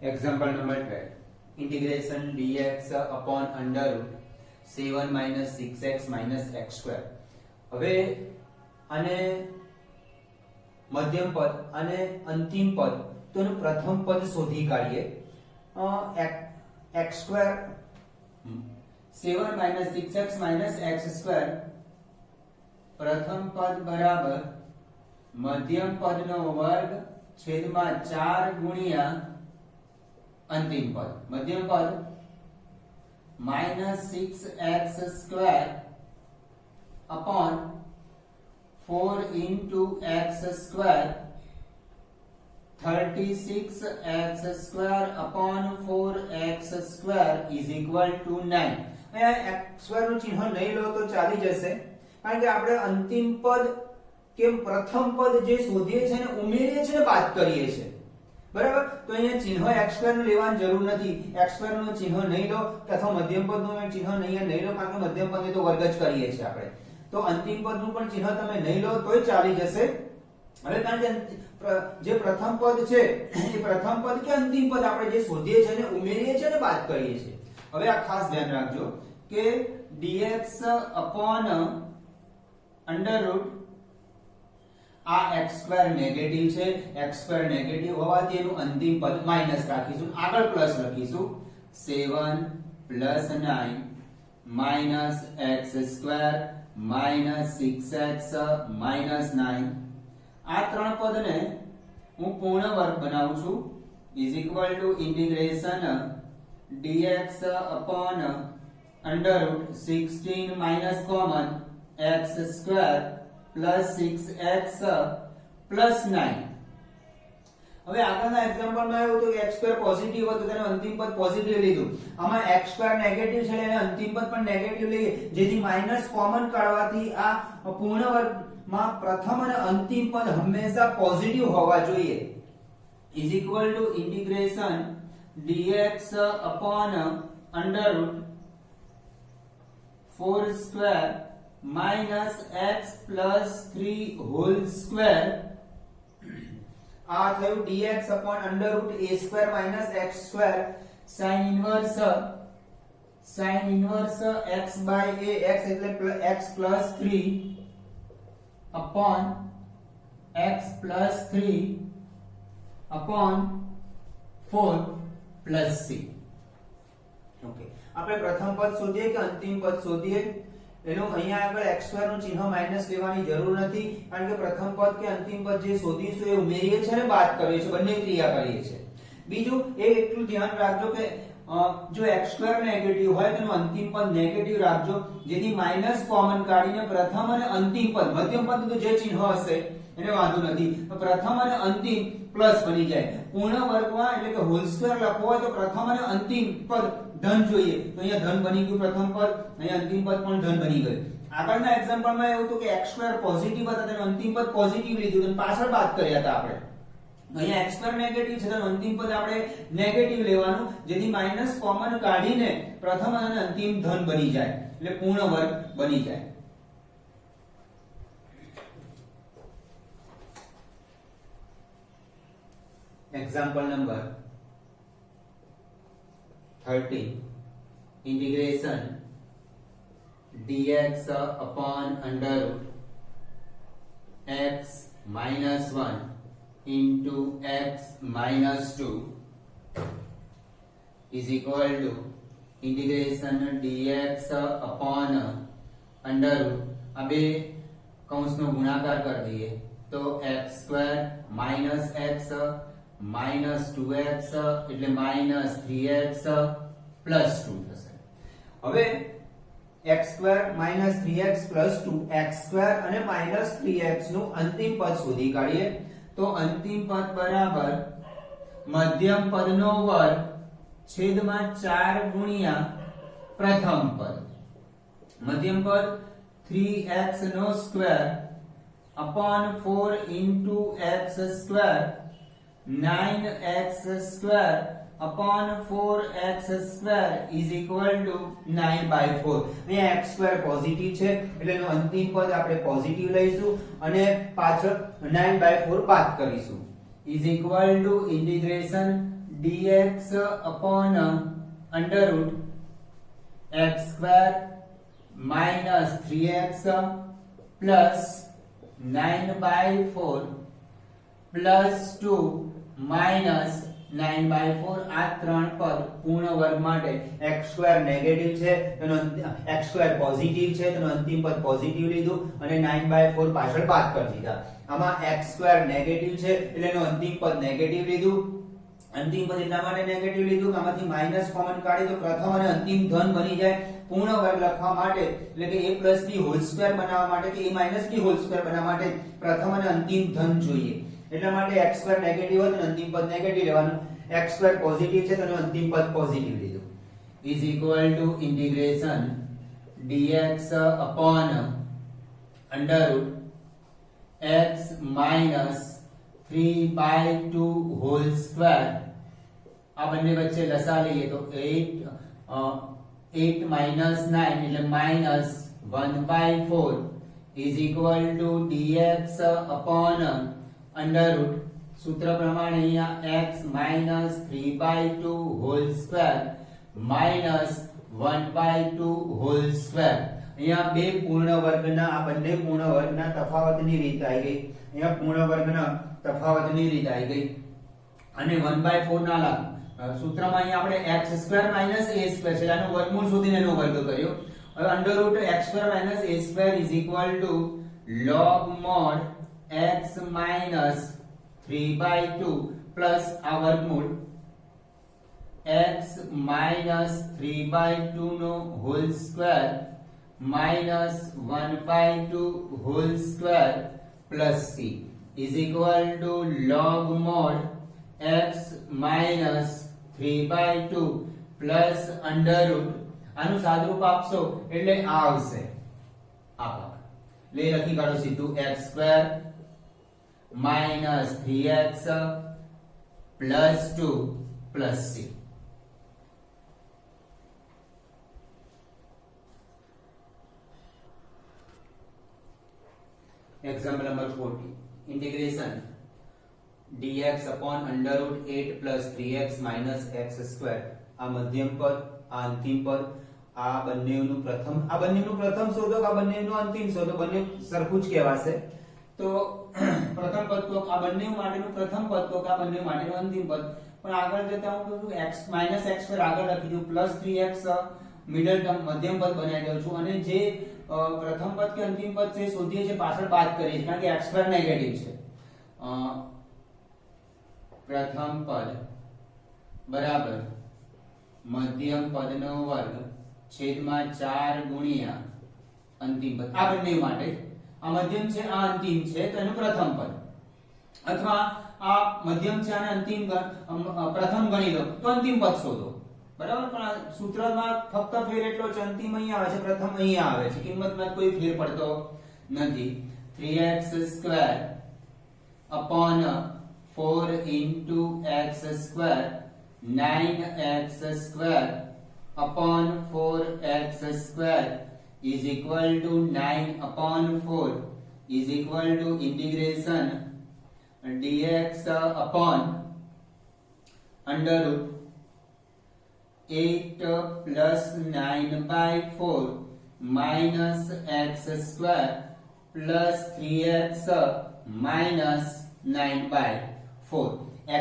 Example number 12. Integration dx upon under root 7 minus 6x minus x square. હવે આને મધ્યમ પદ અને અંતિમ પદ તો એનું પ્રથમ પદ શોધી કાઢીએ. x square 7 minus 6x minus x square પ્રથમ પદ બરાબર મધ્યમ પદનો વર્ગ છેદમાં 4 ગુણ્યા अंतिम पद. मध्यम पद minus 6x square upon 4 into x square 36x square upon 4x square is equal to 9. અહીંયા x સ્ક્વેર નું ચિહ્ન નહીં લો તો ચાલી જશે, કારણ કે આપણે અંતિમ પદ કે પ્રથમ પદ જે શોધીએ છે ને ઉમેરીએ છે ને બાદ કરીએ છે, બરાબર. તો અહીંયા ચિહ્ન x સ્ક્વેર નું લેવાની જરૂર નથી. x સ્ક્વેર નું ચિહ્ન નહીં લો અથવા મધ્યમ પદ નું ચિહ્ન નહીં લો, કારણ કે મધ્યમ પદને તો વર્ગ જ કરીએ છીએ આપણે. તો અંતિમ પદ નું પણ ચિહ્ન તમે નહીં લો તોય ચાલી જશે. હવે કારણ કે જે પ્રથમ પદ છે એ પ્રથમ પદ કે અંતિમ પદ આપણે જે શોધીએ છીએ ને ઉમેરીએ છીએ ને બાદ કરીએ છીએ. હવે આ ખાસ ધ્યાન રાખજો કે dx upon under root આ x સ્ક્વેર નેગેટિવ છે, x સ્ક્વેર નેગેટિવ હોવાથી એનું અંતિમ પદ માઈનસ રાખીશું, આગળ પ્લસ લખીશું. 7 plus 9 minus x square minus 6x minus 9. આ ત્રણ પદને હું પૂર્ણ વર્ગ બનાવું છું is equal to integration dx upon under root 16 minus common x square plus 6x plus 9. હવે આગળના એક્ઝામ્પલમાં એવું હતું કે x સ્ક્વેર પોઝિટિવ હતું, તેનું અંતિમ પદ પોઝિટિવ લીધું. આમાં x સ્ક્વેર નેગેટિવ છે એટલે અંતિમ પદ પણ નેગેટિવ લઈએ, જેથી માઈનસ કોમન કાઢવાથી આ પૂર્ણ વર્ગમાં પ્રથમ અને અંતિમ પદ હંમેશા પોઝિટિવ હોવા જોઈએ. Is equal to integration dx upon under root 4 square minus x plus 3 whole square. આ થયું dx upon under root a square minus x square sin inverse x by a, x એટલે x plus 3 upon x plus 3 upon 4 plus c. Okay, આપણે પ્રથમ પદ શોધીએ કે અંતિમ પદ શોધીએ, એનું અહીંયા આગળ x સ્ક્વેર નું ચિહ્ન માઈનસ લેવાની જરૂર નથી, કારણ કે પ્રથમ પદ કે અંતિમ પદ જે શોધીશું એ ઉમેરીએ છે ને બાદ કરીએ છે, બંને ક્રિયા કરીએ છે. બીજું એટલું ધ્યાન રાખજો કે જો x સ્ક્વેર નેગેટિવ હોય તો અંતિમ પદ નેગેટિવ રાખજો, જેથી માઈનસ કોમન કાઢીને પ્રથમ અને અંતિમ પદ, મધ્યમ પદ તો જે ચિહ્ન હશે એને વાંધો નથી, તો પ્રથમ અને અંતિમ પ્લસ બની જાય. પૂર્ણ વર્ગમાં એટલે કે હોલ સ્ક્વેર લખવો હોય તો પ્રથમ અને અંતિમ પદ ધન જોઈએ, તો અહીંયા ધન બની ગયું પ્રથમ પદ, અહીંયા અંતિમ પદ પણ ધન બની ગયું. આગળના એક્ઝામ્પલમાં એવું હતું કે x સ્ક્વેર પોઝિટિવ હતા, તેનું અંતિમ પદ પોઝિટિવ લીધું અને પાછળ બાદ કર્યા હતા આપણે. અહીંયા x સ્ક્વેર નેગેટિવ છે, તો અંતિમ પદ આપણે નેગેટિવ લેવાનું, જેથી માઈનસ કોમન કાઢીને પ્રથમ અને અંતિમ ધન બની જાય, એટલે પૂર્ણ વર્ગ બની જાય. Example number 13. Integration dx upon under root x minus 1 into x minus 2 is equal to integration dx upon under root. अबे कौंस नो गुणाकार कर दिए तो x square minus x minus 2x એટલે minus 3x plus 2 થશે. હવે x square minus 3x plus 2 x square અને minus 3x નું અંતિમ પદ શોધી કાઢીએ. તો અંતિમ પદ બરાબર મધ્યમ પદનો વર્ગ છેદમાં 4 ગુણ્યા પ્રથમ પદ. મધ્યમ પદ 3x no square upon 4 into x square 9x square upon 4x square is equal to 9/4. અહીંયા x square પોઝિટિવ છે એટલે એનો અંતિમ પદ આપણે પોઝિટિવ લઈશું અને પાછળ 9/4 બાદ કરીશું. is equal to integration dx upon under root x square minus 3x plus 9/4 plus 2 minus 9/4 આ ત્રણ પદ પૂર્ણ વર્ગ માટે x² નેગેટિવ છે તેનો x² પોઝિટિવ છે તેનો અંતિમ પદ પોઝિટિવ લીધું અને 9/4 પાછળ બાદ કરી દીધા. આમાં x² નેગેટિવ છે એટલે એનો અંતિમ પદ નેગેટિવ લીધું. અંતિમ પદ એટલા માટે નેગેટિવ લીધું કે આમાંથી માઈનસ કોમન કાઢી તો પ્રથમ અને અંતિમ ધન બની જાય. પૂર્ણ વર્ગ લખવા માટે એટલે કે a b હોલ સ્ક્વેર બનાવવા માટે કે a b હોલ સ્ક્વેર બનાવવા માટે પ્રથમ અને અંતિમ ધન જોઈએ. એટલા માટે x² નેગેટિવ હતું અને અંતિમ પદ નેગેટિવ લેવાનું. x² પોઝિટિવ છે તો અંતિમ પદ પોઝિટિવ લીધું. is equal to integration dx upon under root x minus 3/2 whole square. આ બંને વચ્ચે લસા લઈએ તો 8 minus 9 એટલે minus 1/4 is equal to dx upon under root सूत्र प्रमाणे અહીંયા x minus 3/2 whole square minus 1/2 whole square. અહીંયા બે પૂર્ણ વર્ગના આ બંને પૂર્ણ વર્ગના તફાવતની રીત આવી ગઈ. અહીંયા પૂર્ણ વર્ગના તફાવતની રીત આવી ગઈ અને 1/4 ના લાગ સૂત્રમાં અહીંયા આપણે x² a² છે આનું વર્ગમૂળ શોધીને એનો વર્ગ કર્યો. હવે under root x² a² = log mod x minus 3/2 plus આ વર્ગમૂળ x minus 3/2 no whole square minus 1/2 whole square plus c is equal to log mod x minus 3/2 plus under root આનું સાદુરૂપ આપશો એટલે આ આવશે. આ ભાગ લે લખી કાઢો સીધું x² minus 3x plus 2 plus c. Example number 40. Integration dx upon under root 8 plus 3x minus x square. આ મધ્યમ પદ આ અંતિમ પદ આ બંનેનું પ્રથમ શોધો આ બંનેનું અંતિમ શોધો બંને સરખું જ કહેવાશે. તો પ્રથમ પદ તો આ બંને માટેનું પ્રથમ પદ તો આ બંને માટેનું અંતિમ પદ. પણ આગળ જતા હું કહું x x² આગળ લખી દઉં plus 3x મિડલ ટર્મ મધ્યમ પદ બનાવી દઉં છું અને જે પ્રથમ પદ કે અંતિમ પદ છે શોધીએ છે પાછળ બાદ કરીએ છીએ કારણ કે x² નેગેટિવ છે. પ્રથમ પદ બરાબર મધ્યમ પદનો વર્ગ છેદમાં 4 ગુણ્યા અંતિમ પદ આ બંને માટે આ મધ્યમ છે આ અંતિમ છે તો એનું પ્રથમ પદ અથવા આ મધ્યમ છે અને અંતિમ પ્રથમ ગણી લો તો અંતિમ પદ શોધો. બરાબર પણ સૂત્રમાં ફક્ત ફેર એટલો છે અંતિમ અહીંયા આવે છે પ્રથમ અહીંયા આવે છે કિંમતમાં કોઈ ફેર પડતો નથી. 3x² upon 4 into x² 9x² upon 4x² is equal to 9 upon 4 is equal to integration dx upon under root 8 plus 9/4 minus x² plus 3x minus 9/4.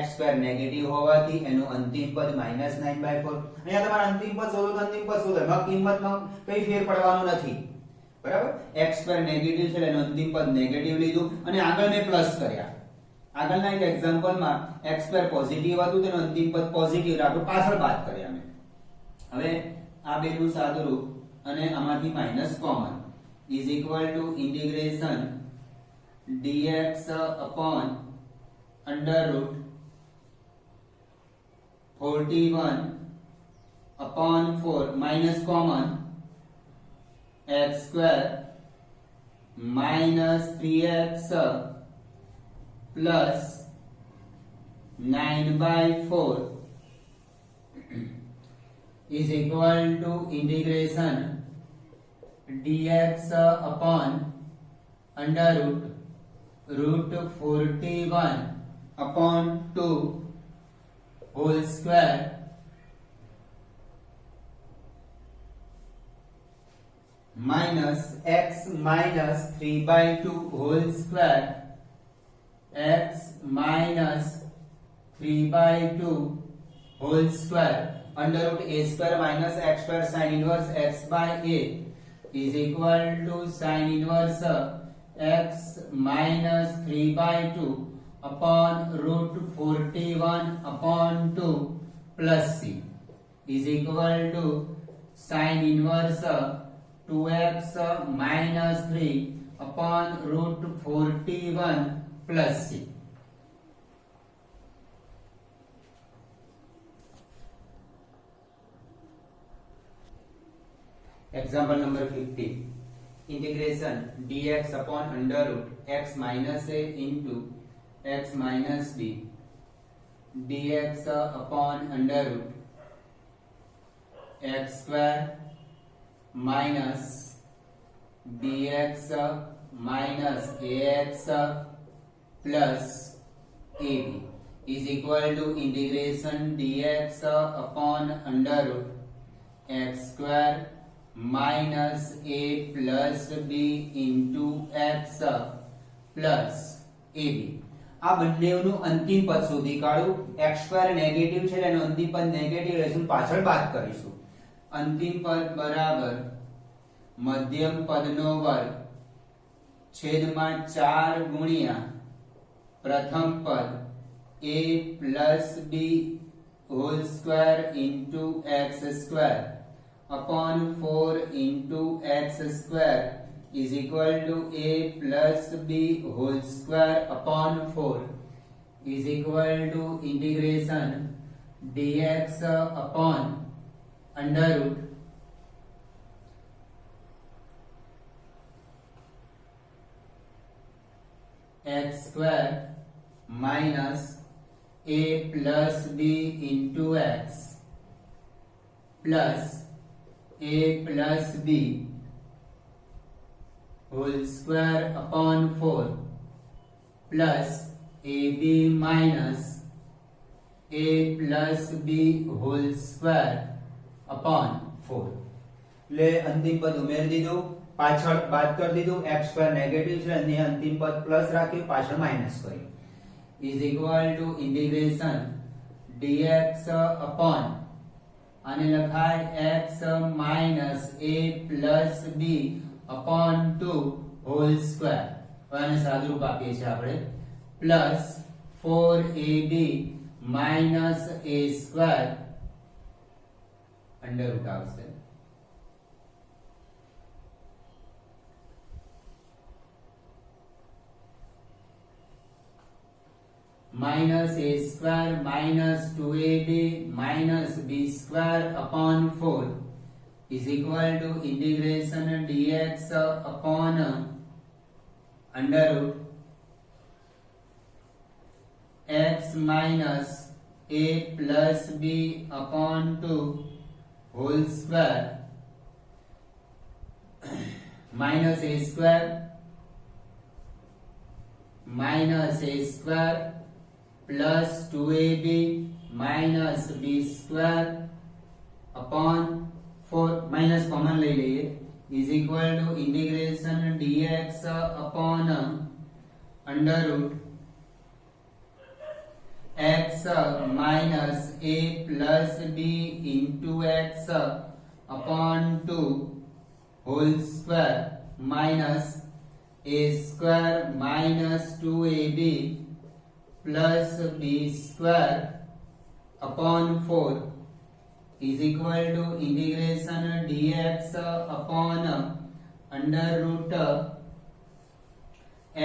x² negative હોવાથી એનું અંતિમ પદ -9/4. અહીંયા તમારે અંતિમ પદ શોધો તો અંતિમ પદ શોધો એમાં કિંમતમાં કઈ ફેર પડવાનો નથી. બરાબર x² નેગેટિવ છે એટલે એનું અંતિમ પદ નેગેટિવ લીધું અને આગળ મેં પ્લસ કર્યા. આગળના એક એક્ઝામ્પલમાં x² પોઝિટિવ હતું તેનું અંતિમ પદ પોઝિટિવ રાખ્યું પાછળ બાદ કર્યા મેં. હવે આ બેનું સાદુરૂપ અને આમાંથી minus common is equal to integration dx upon under root 41 upon 4 minus common x square minus 3x plus 9/4 is equal to integration dx upon under root 41 upon 2 whole square minus x minus 3/2 whole square x minus 3/2 whole square under root a square minus x square sine inverse x by a is equal to sine inverse x minus 3/2 upon root 41 upon 2 plus c is equal to sine inverse 2x minus 3 upon root 41 plus c. Example number 50. Integration dx upon under root x minus a into x minus b dx upon under root x square minus bx minus ax plus ab is equal to integration dx upon under root x square minus a plus b into x plus ab આ બંનેનું અંતિમ પદ શોધી કાઢો x² negative છે એટલે એનો અંતિમ પદ નેગેટિવ રહેશે પાછળ બાદ કરીશું अंतिम पद बराबर मध्यम पद नो वर्ग छेद में 4 गुणिया प्रथम पद a plus b whole square into x square upon 4 into x square is equal to a plus b whole square upon 4 is equal to integration dx upon under root x square minus a plus b into x plus a plus b whole square upon 4 plus a b minus a plus b whole square upon 4 એટલે અંતિમ પદ ઉમેરી દીધું પાછળ બાદ કરી દીધું x square negative છે અને અંતિમ પદ પ્લસ રાખ્યું પાછળ માઈનસ કર્યું is equal to integration dx upon આને લખાય x minus a plus b upon 2 whole square આને સાદુરૂપ આપીએ છીએ આપણે plus 4ab minus a square under root आवश्य minus a square minus 2ab minus b square upon 4 is equal to integration dx upon under root x minus a plus b upon 2 whole square minus a square plus 2ab minus b square upon 4 minus common ले लिए is equal to integration dx upon under root x minus a plus b into x upon 2 whole square minus a square minus 2ab plus b square upon 4 is equal to integration dx upon under root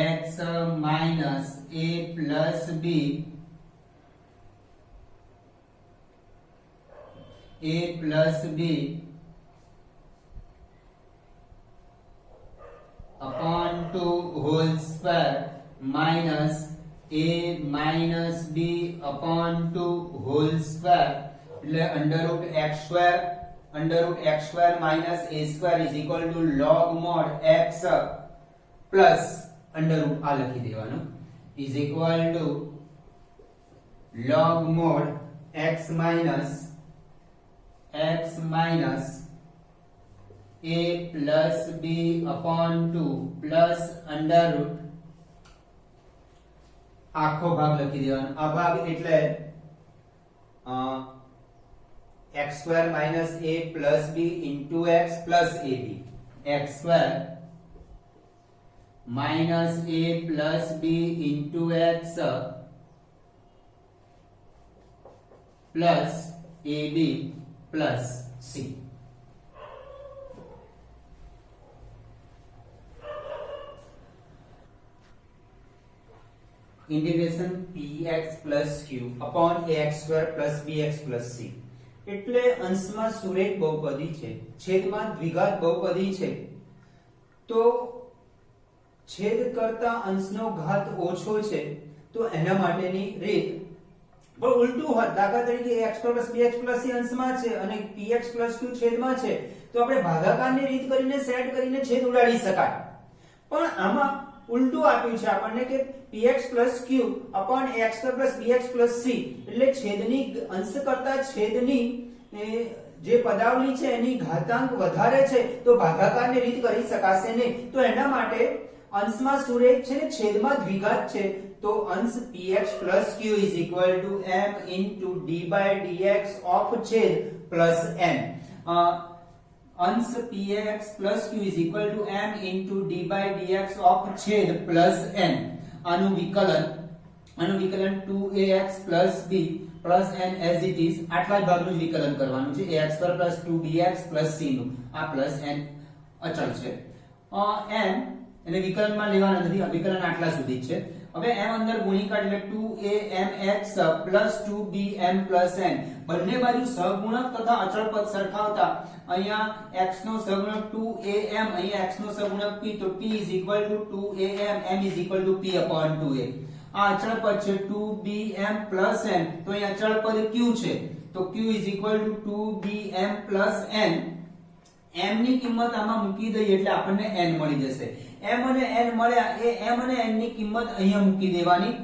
x minus a plus b a plus b upon 2 whole square minus a minus b upon 2 whole square એટલે under root x square minus a square is equal to log mod x plus under root આ લખી દેવાનું is equal to log mod x minus a plus b upon 2 plus under root આખો ભાગ લખી દેવાનો. આ ભાગ એટલે x square minus a plus b into x plus ab. x square minus a plus b into x plus ab plus c. Integration px plus q upon ax square plus bx plus c. એટલે અંશમાં સુરેખ બહુપદી છે, છેદમાં દ્વિઘાત બહુપદી છે, તો છેદ કરતા અંશનો ઘાત ઓછો છે, તો એના માટેની રીત પણ ઉલટું હોત. દાખલા તરીકે ax plus bx plus c અંશમાં છે અને px plus q છેદમાં છે, તો આપણે ભાગાકારની રીત કરીને સેટ કરીને છેદ ઉડાડી શકાય. પણ આમાં ઉલટું આપ્યું છે આપણને કે px plus q upon ax square plus bx plus c. એટલે છેદની અંશ કરતા છેદની જે પદાવલી છે એની ઘાતાંક વધારે છે, તો ભાગાકારની રીત કરી શકાશે નહીં. તો એના માટે અંશમાં સુરેખ છે ને છેદમાં દ્વિઘાત છે, તો અંશ px plus q is equal to m into d by dx of છેદ plus n. अंश px plus q is equal to m into d by dx of छेद plus n. આનું વિકલન 2ax plus b plus n as it is આટલા જ ભાગનું વિકલન કરવાનું છે. ax square plus 2bx plus c નું આ plus n અચળ છે. n એને વિકલનમાં લેવાના નથી, વિકલન આટલા સુધી જ છે. હવે m અંદર ગુણિકાર એટલે 2amx plus 2bm plus n. બંને બાજુ સહગુણક તથા અચળ પદ સરખાવતા અહીંયા x નો સહગુણક 2am, અહીંયા x નો સહગુણક p, તો p is equal to 2am, m is equal to p upon 2a. આ અચળ પદ છે 2bm plus n, તો અહીંયા અચળ પદ q છે, તો q is equal to 2bm plus n. m ની કિંમત આમાં મૂકી દઈએ એટલે આપણને n મળી જશે. m અને n મળ્યા, એ m અને n ની કિંમત અહીંયા મૂકી દેવાની.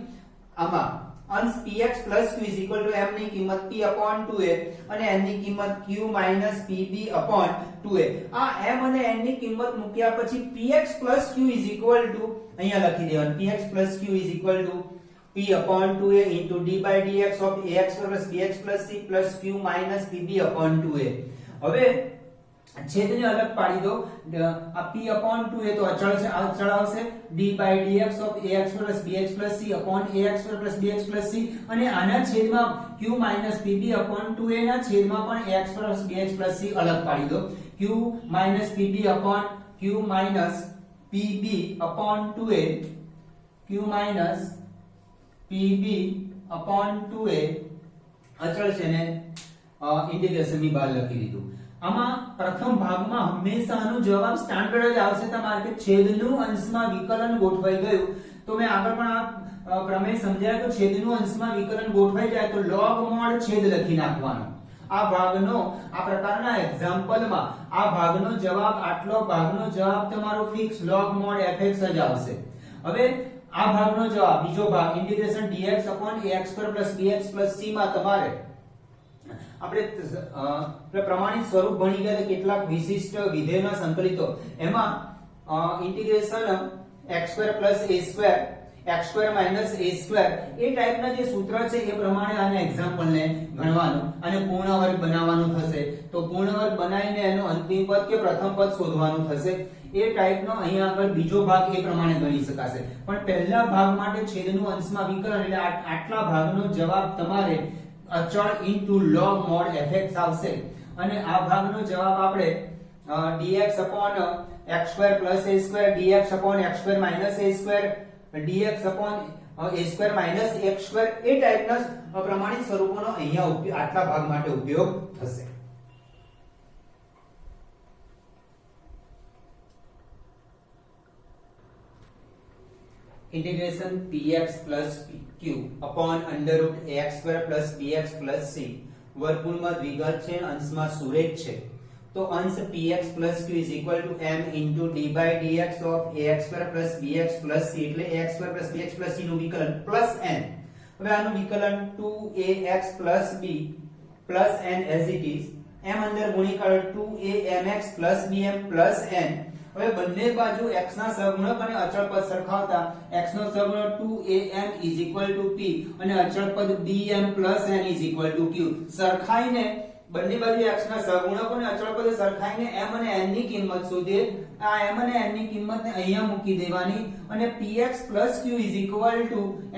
આમાં અંશ px plus q is equal to m ની કિંમત p upon 2a અને n ની કિંમત q minus pb upon 2a. આ m અને n ની કિંમત મૂક્યા પછી px plus q is equal to અહીંયા લખી દેવાનું. px plus q is equal to p upon 2a into d by dx of ax plus bx plus c plus q minus pb upon 2a. હવે છેદને અલગ પાડી દો. આ p upon 2a તો અચળ છે, અચળ આવશે. d by dx of ax plus bx plus c upon ax plus bx plus c અને આના છેદમાં q minus pb upon 2a ના છેદમાં પણ ax plus bx plus c અલગ પાડી દો. q minus pb upon q minus pb upon 2a, q minus pb upon 2a અચળ છે ને ઇન્ટિગ્રેશન ની બહાર લખી દીધું. આમાં પ્રથમ ભાગમાં હંમેશાનો જવાબ સ્ટાન્ડર્ડ જ આવશે તમારે કે છેદનું અંશમાં વિકલન ગોઠવાઈ ગયું. તો મેં આગળ પણ આ પ્રમેય સમજાવ્યો કે છેદનું અંશમાં વિકલન ગોઠવાઈ જાય તો log mod છેદ લખી નાખવાનો. આ ભાગનો આ પ્રકારના એક્ઝામ્પલમાં આ ભાગનો જવાબ, આટલો ભાગનો જવાબ તમારો ફિક્સ log mod fx જ આવશે. હવે આ ભાગનો જવાબ બીજો ભાગ integration dx ax square plus bx plus c માં તમારે આપણે પ્રમાણિત સ્વરૂપ ભણી ગયા કેટલાક વિશિષ્ટ વિધેયના સંકલિતો. એમાં integration x square plus a square, x square minus a square એ ટાઈપના જે સૂત્ર છે એ પ્રમાણે આના એક્ઝામ્પલને ગણવાનું અને પૂર્ણ વર્ગ બનાવવાનું થશે. તો પૂર્ણ વર્ગ બનાવીને એનો અંતિમ પદ કે પ્રથમ પદ શોધવાનું થશે. એ ટાઈપનો અહીંયા આગળ બીજો ભાગ એ પ્રમાણે ગણી શકાશે. પણ પહેલા ભાગ માટે છેદનું અંશમાં વિકલન એટલે આટલા ભાગનો જવાબ તમારે અચળ into log mod fx આવશે. અને આ ભાગનો જવાબ આપણે dx upon x square plus a square, dx upon x square minus a square, dx upon a square minus x square એ ટાઈપના પ્રમાણિત સ્વરૂપોનો અહીંયા આટલા ભાગ માટે ઉપયોગ થશે. Integration px plus q upon under root ax square plus bx plus c વર્ગમૂળમાં દ્વિઘાત છે, અંશમાં સુરેખ છે. તો અંશ px plus q is equal to m into d by dx of ax square plus bx plus c એટલે ax square plus bx plus c નું વિકલન plus n. હવે આનું વિકલન 2ax b n as it is, m અંદર ગુણિકાળ 2amx bm n. હવે બંને બાજુ x ના સહગુણક અને અચળ પદ સરખાવતા x નો સહગુણક 2am p અને અચળ પદ bm n q. સરખાઈને બંને બાજુ x ના સહગુણકો અને અચળ પદ સરખાઈને m અને n ની કિંમત શોધીએ. આ m અને n ની કિંમતને અહીંયા મૂકી દેવાની અને px q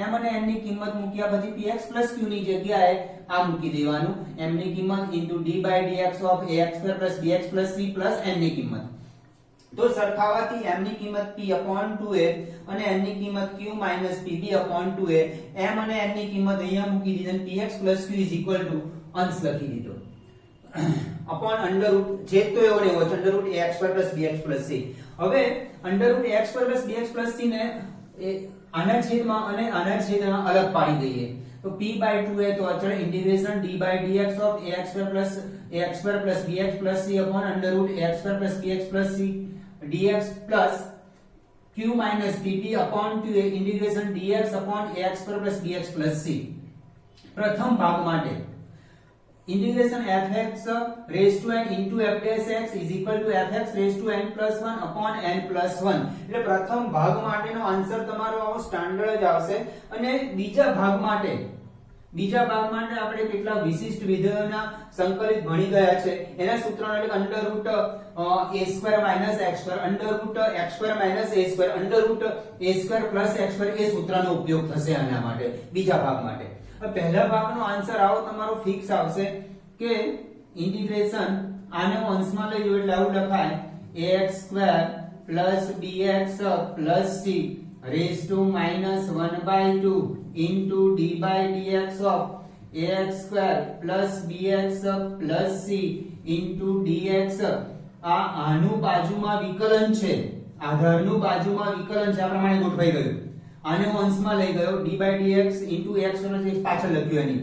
m અને n ની કિંમત મૂક્યા પછી px q ની જગ્યાએ આ મૂકી દેવાનું, m ની કિંમત ddx of ax2 bx c n ની કિંમત. તો સરખાવાથી m ની કિંમત p/2a અને n ની કિંમત q - pb/2a, m અને n ની કિંમત અહીંયા મૂકી દીધી, px q અંશ લખી દીધો upon under root, જે તો એવો ને એવો under root ax2 bx c. હવે under root ax2 bx c ને આના છેદમાં અને આના છેદમાં અલગ પાડી દઈએ. તો p/2a તો અચળ integration ddx of ax2 bx c upon under root ax2 bx c dx plus q minus pp upon 2a integration dx upon ax2 bx c. પ્રથમ ભાગ માટે integration fx raised to n into f dash x is equal to fx raised to n plus 1 upon n plus 1. એટલે પ્રથમ ભાગ માટેનો answer તમારો આવો standard જ આવશે. અને બીજા ભાગ માટે આપણે કેટલા વિશિષ્ટ વિધેયોના સંકલિત ભણી ગયા છે. એના સૂત્રનો એટલે under root a square minus x square, under root x square minus a square, under root a square plus x square એ સૂત્રનો ઉપયોગ થશે આના માટે બીજા ભાગ માટે. પહેલા ભાગનો આન્સર આવો તમારો ફિક્સ આવશે કે ઇન્ટિગ્રેશન આને અંશમાં લઈ લો એટલે આવું લખાય ax2 bx c raised to -1/2 into d by dx of ax2 bx c into dx. આનું બાજુમાં વિકલન છે, આધારનું બાજુમાં વિકલન છે, આ પ્રમાણે ગોઠવાઈ ગયું. આને અંશમાં લઈ ગયો d by dx into x પાછળ લખ્યું. એની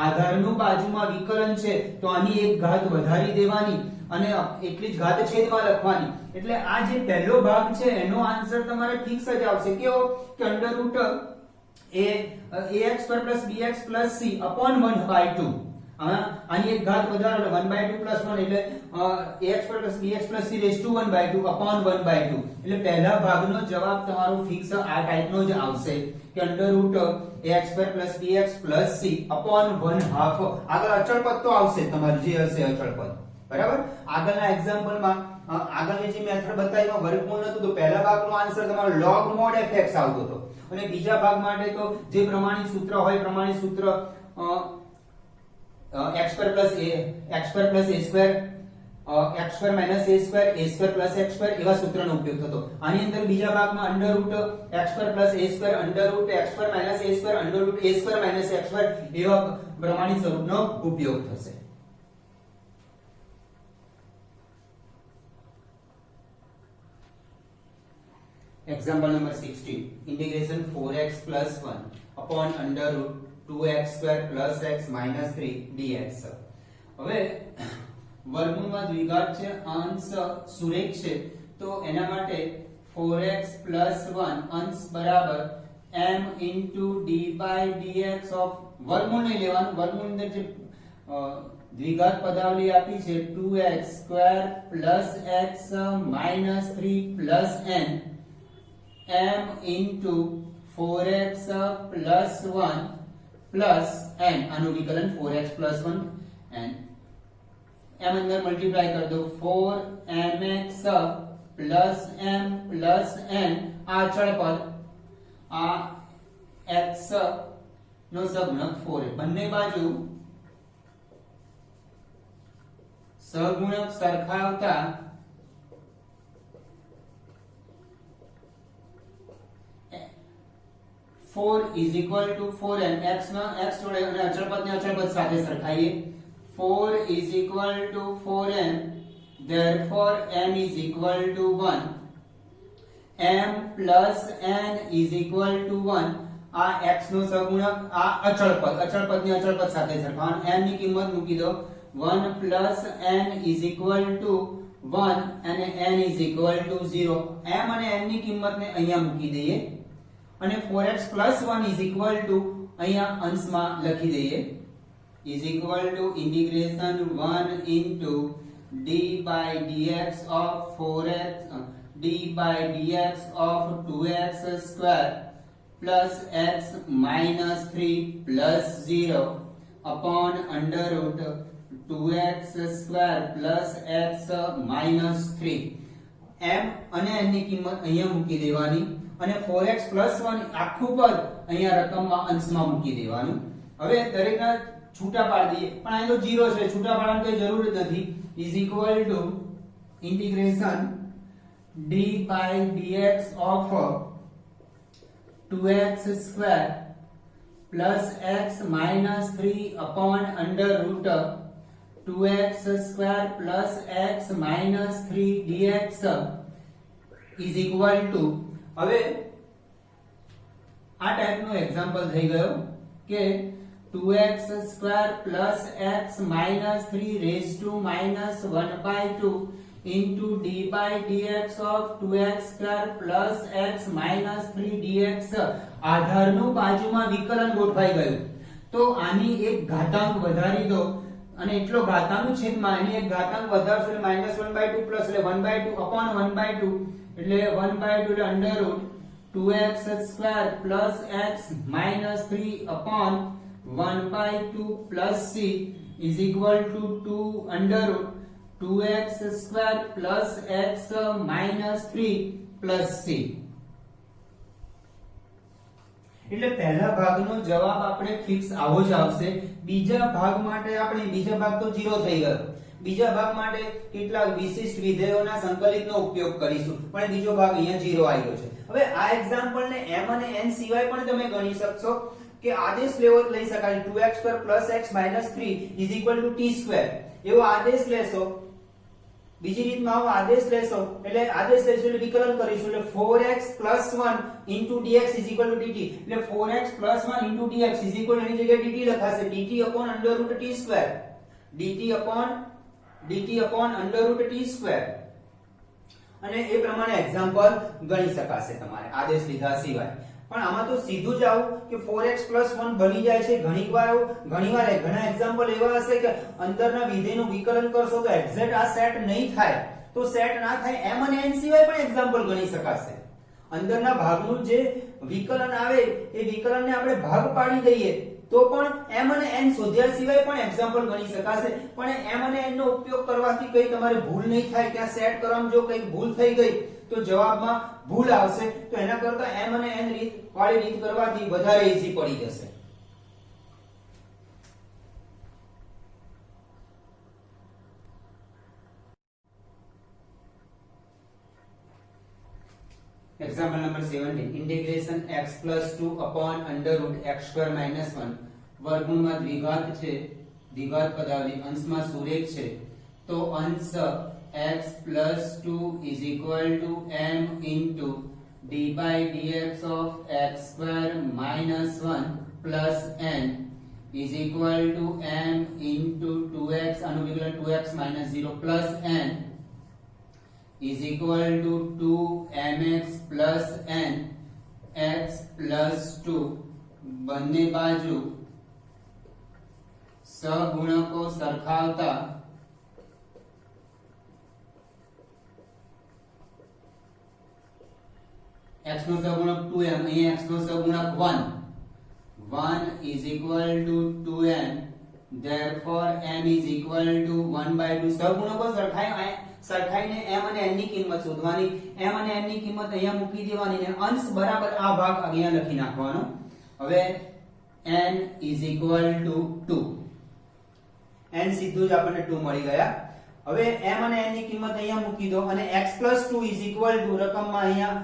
આધારનું બાજુમાં વિકલન છે તો આની એક ઘાત વધારી દેવાની અને એટલી જ ઘાત છેદમાં લખવાની. એટલે આ જે પહેલો ભાગ છે એનો આન્સર તમારે ફિક્સ જ આવશે. કેવો કે under root ax2 bx c upon 1/2. આની એક ઘાત વધારો 1/2 plus 1 એટલે ax2 bx c raised to 1/2 upon 1/2. એટલે પહેલા ભાગનો જવાબ તમારો ફિક્સ આ ટાઈપનો જ આવશે કે under root ax2 bx c upon 1/2. આગળ અચળ પદ તો આવશે તમારે જે હશે અચળ પદ, બરાબર. આગળના એક્ઝામ્પલમાં આગળની જે મેથડ બતાવીમાં વર્ગમૂળ નતું તો પહેલા ભાગનો આન્સર તમારો log mod fx આવતો હતો અને બીજા ભાગ માટે તો જે પ્રમાણિત સૂત્ર હોય પ્રમાણિત સૂત્ર x2 minus a square plus x2 એવા સૂત્રનો ઉપયોગ થતો. આની અંદર બીજા ભાગમાં under root x2 a2 under root x2 minus a square under root a2 minus x2 એવા પ્રમાણિત સ્વરૂપનો ઉપયોગ થશે. Example number 16. Integration 4x plus 1 upon under root 2x square plus x minus 3 dx. હવે વર્ગમૂળમાં દ્વિઘાત છે, અંશ સુરેખ છે, તો એના માટે 4x plus 1 અંશ બરાબર m into d by dx of વર્ગમૂળ નહીં લેવાનું, વર્ગમૂળની અંદર જે દ્વિઘાત પદાવલી આપી છે 2x square plus x minus 3 plus n m into 4x plus 1 plus n. આનું વિકલન 4x plus 1 n m અંદર મલ્ટીપ્લાય કરી દો 4mx plus m plus n. આ અચળ પદ આ x નો સહગુણક 4. બંને બાજુ સહગુણક સરખાવતા four is equal to 4n. x માં x જોડે અને અચળ પદને અચળ પદ સાથે સરખાઈએ. 4 is equal to 4n, therefore m is equal to 1. m plus n is equal to 1. આ x નો સહગુણક, આ અચળ પદને અચળ પદ સાથે સરખાવવાનું. m ની કિંમત મૂકી દો. 1 plus n is equal to 1 અને n is equal to 0. m અને n ની કિંમતને અહીંયા મૂકી દઈએ અને 4x plus 1 is equal to અહીંયા અંશમાં લખી દઈએ is equal to integration 1 into d by dx of 4x d by dx of 2x square plus x minus 3 plus 0 upon under root 2x square plus x minus 3 m અને n ની કિંમત અહીંયા મૂકી દેવાની અને 4x plus 1 આખું પદ અહીંયા રકમમાં અંશમાં મૂકી દેવાનું. હવે દરેકના છૂટા પાડી દઈએ પણ અહીં તો 0 છે, છૂટા પાડવાની કોઈ જરૂર જ નથી. is equal to integration d by dx of 2x square plus x minus 3 upon under root 2x square plus x minus 3 dx is equal to, હવે આ ટાઈપનું એક્ઝામ્પલ થઈ ગયો કે 2x square plus x minus 3 raised to minus 1/2 into d by dx of 2x square plus x minus 3 dx આધારનું બાજુમાં વિકલન ગોઠવાઈ ગયું. તો આની એક ઘાતાંક વધારી દો અને એટલો ઘાતાંકનું છેદમાં આની એક ઘાતાંક વધારશો એટલે -1/2 પ્લસ એટલે 1/2 upon 1/2 એટલે 1/2 એટલે under root 2x square plus x minus 3 upon 1/2 plus c is equal to 2 under root 2x square plus x minus 3 plus c. એટલે પહેલા ભાગનો જવાબ આપણે ફિક્સ આવો જ આવશે. બીજા ભાગ માટે આપણે બીજા ભાગ તો 0 થઈ ગયો. બીજા ભાગ માટે કેટલાક વિશિષ્ટ વિધેયોના સંકલિતનો ઉપયોગ કરીશું પણ બીજો ભાગ અહીંયા 0 આવ્યો છે. હવે આ એક્ઝામ્પલ ને m અને n સિવાય પણ તમે ગણી શકશો કે આદેશ લેવો લઈ શકાય 2x + x - 3 = t². એવો આદેશ લેશો, બીજી રીતમાં આવો આદેશ લેશો એટલે આદેશ લેશો એટલે વિકલન કરીશું એટલે 4x + 1 * dx = dt. એટલે 4x + 1 * dx = એની જગ્યાએ dt લખાશે dt upon under root t². dt upon under root t². અને એ પ્રમાણે એક્ઝામ્પલ ગણી શકાશે તમારે આદેશ લીધા સિવાય. પણ આમાં તો સીધું જ આવું કે 4x + 1 બની જાય છે. ઘણીવાર ઘણા એક્ઝામ્પલ એવા હશે કે અંદરના વિધેયનું વિકલન કરશો તો એક્ઝેક્ટ આ સેટ નહીં થાય. તો સેટ ના થાય m અને n સિવાય પણ એક્ઝામ્પલ ગણી શકાશે. અંદરના ભાગનું જે વિકલન આવે એ વિકલનને આપણે ભાગ પાડી દઈએ તો પણ m અને n શોધ્યા સિવાય પણ એક્ઝામ્પલ ગણી શકાશે. પણ m અને n નો ઉપયોગ કરવાથી કઈ તમારે ભૂલ નહીં થાય કે આ સેટ કરવામાં જો કઈ ભૂલ થઈ ગઈ તો જવાબમાં ભૂલ આવશે. તો એના કરતા m અને n વાળી રીત કરવાથી વધારે ઈઝી પડી જશે. Example number 17 integration x + 2 upon under root x² - 1 વર્ગમૂળમાં દ્વિઘાત છે, દ્વિઘાત પદાવલી અંશમાં સુરેખ છે તો અંશ x + 2 = m into d by dx of x² - 1 plus n is equal to m into 2x આનું વિકલન 2x - 0 plus n is equal to 2mx plus n x plus 2 બંને બાજુ સહગુણકો સરખાવતા x નો સહગુણક 2m અહીંયા x નો સહગુણક 1 is equal to 2m therefore m is equal to 1/2 સહગુણકો સરખાઈને m અને n ની કિંમત શોધવાની. m અને n ની કિંમત અહીંયા મૂકી દેવાની ને અંશ બરાબર આ ભાગ અહીંયા લખી નાખવાનો. હવે n is equal to 2. n સીધું જ આપણને 2 મળી ગયા. હવે m અને n ની કિંમત અહીંયા મૂકી દો અને x + 2 is equal to રકમમાં અહીંયા